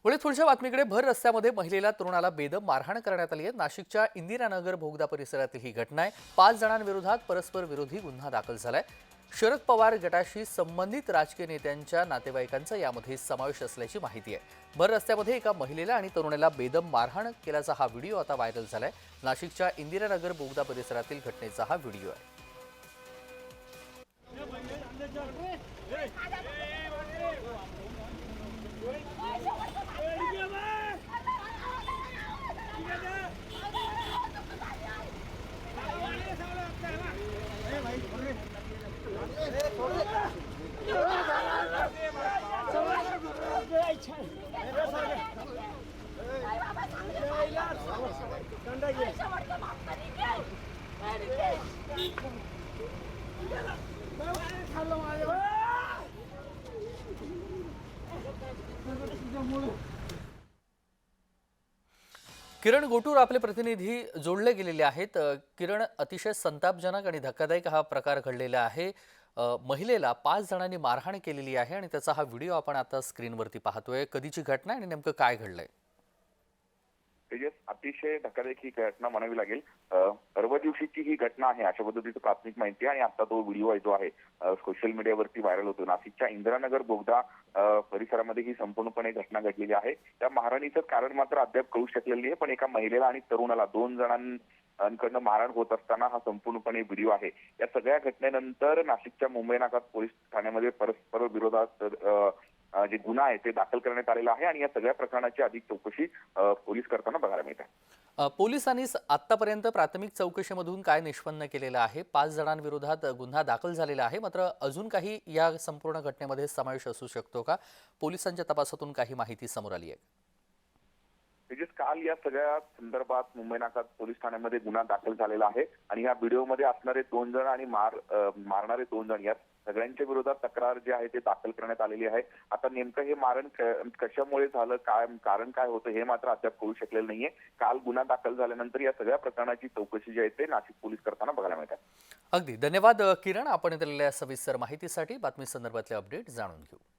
पुढे पुढच्या बातमीकडे भर रस्त्यामध्ये महिलेला तरुणाला बेदम मारहाण करण्यात आली आहे। नाशिकच्या इंदिरानगर भोगदा परिसरातील ही घटना आहे। 5 जणांविरोधात परस्पर विरोधी गुन्हा दाखल झालाय। शरद पवार गटाशी संबंधित राजकीय नेत्यांच्या नातेवाईकांचा यामध्ये समावेश असल्याची माहिती आहे। भर रस्त्यामध्ये एका महिलेला आणि तरुणाला बेदम मारहाण केल्याचा हा व्हिडिओ आता व्हायरल झालाय। नाशिकच्या इंदिरानगर भोगदा परिसरातील घटनेचा हा व्हिडिओ आहे। किरण गोटूर आपले प्रतिनिधी जोडले गेलेले आहेत। किरण, अतिशय संतापजनक आणि धक्कादायक हा प्रकार घडलेला आहे। महिलेला 5 जणांनी मारहाण केलेली आहे आणि त्याचा हा व्हिडिओ आपण आता स्क्रीनवरती पाहतोय। कधीची घटना आणि नेमकं काय घडलंय? तेजस, अतिशय धक्कादायक ही घटना म्हणावी लागेल। पर्व दिवशीची ही घटना आहे अशा पद्धतीची प्राथमिक माहिती आहे आणि आता तो व्हिडिओ जो आहे सोशल मीडियावरती व्हायरल होतो। नाशिकच्या इंदिरानगर बोगदा परिसरामध्ये ही संपूर्णपणे घटना घडलेली आहे। त्या मारहाणीचं कारण मात्र अद्याप कळू शकलेलं नाही, पण एका महिलेला आणि तरुणाला 2 जणांकडनं मारहाण होत असताना हा संपूर्णपणे व्हिडिओ आहे। या सगळ्या घटनेनंतर नाशिकच्या मुंबई नाका पोलीस ठाण्यामध्ये परस्पर विरोधात जे गुन्हा आहे ते दाखल करण्यात आलेला आहे आणि या सगळ्या प्रकरणाची अधिक चौकशी पोलीस करताना बघायला मिळते। पोलिसांनी आतापर्यंत प्राथमिक चौकशीमधून काय निष्पन्न केलेलं आहे? 5 जणांविरोधात गुन्हा दाखल झालेला आहे, मात्र अजून काही या संपूर्ण घटनेमध्ये समावेश असू शकतो का? पोलिसांच्या तपासातून काही माहिती समोर आली आहे? तेजस, काल या सगळ्या संदर्भात मुंबई नाका पोलीस ठाण्यामध्ये गुन्हा दाखल झालेला आहे आणि या व्हिडिओमध्ये असणारे 2 जण आणि मारणारे 2 जण या सगळ्यांच्या विरोधात तक्रार जी आहे ते दाखल करण्यात आलेली आहे। आता नेमकं हे मारण कशामुळे झालं, काय कारण काय होतं हे मात्र अद्याप कळू शकलेलं नाहीये। काल गुन्हा दाखल झाल्यानंतर या सगळ्या प्रकरणाची चौकशी जी आहे ते नाशिक पोलीस करताना बघायला मिळतात। अगदी धन्यवाद किरण, आपण दिलेल्या सविस्तर माहितीसाठी। बातमी संदर्भातले अपडेट जाणून घेऊ।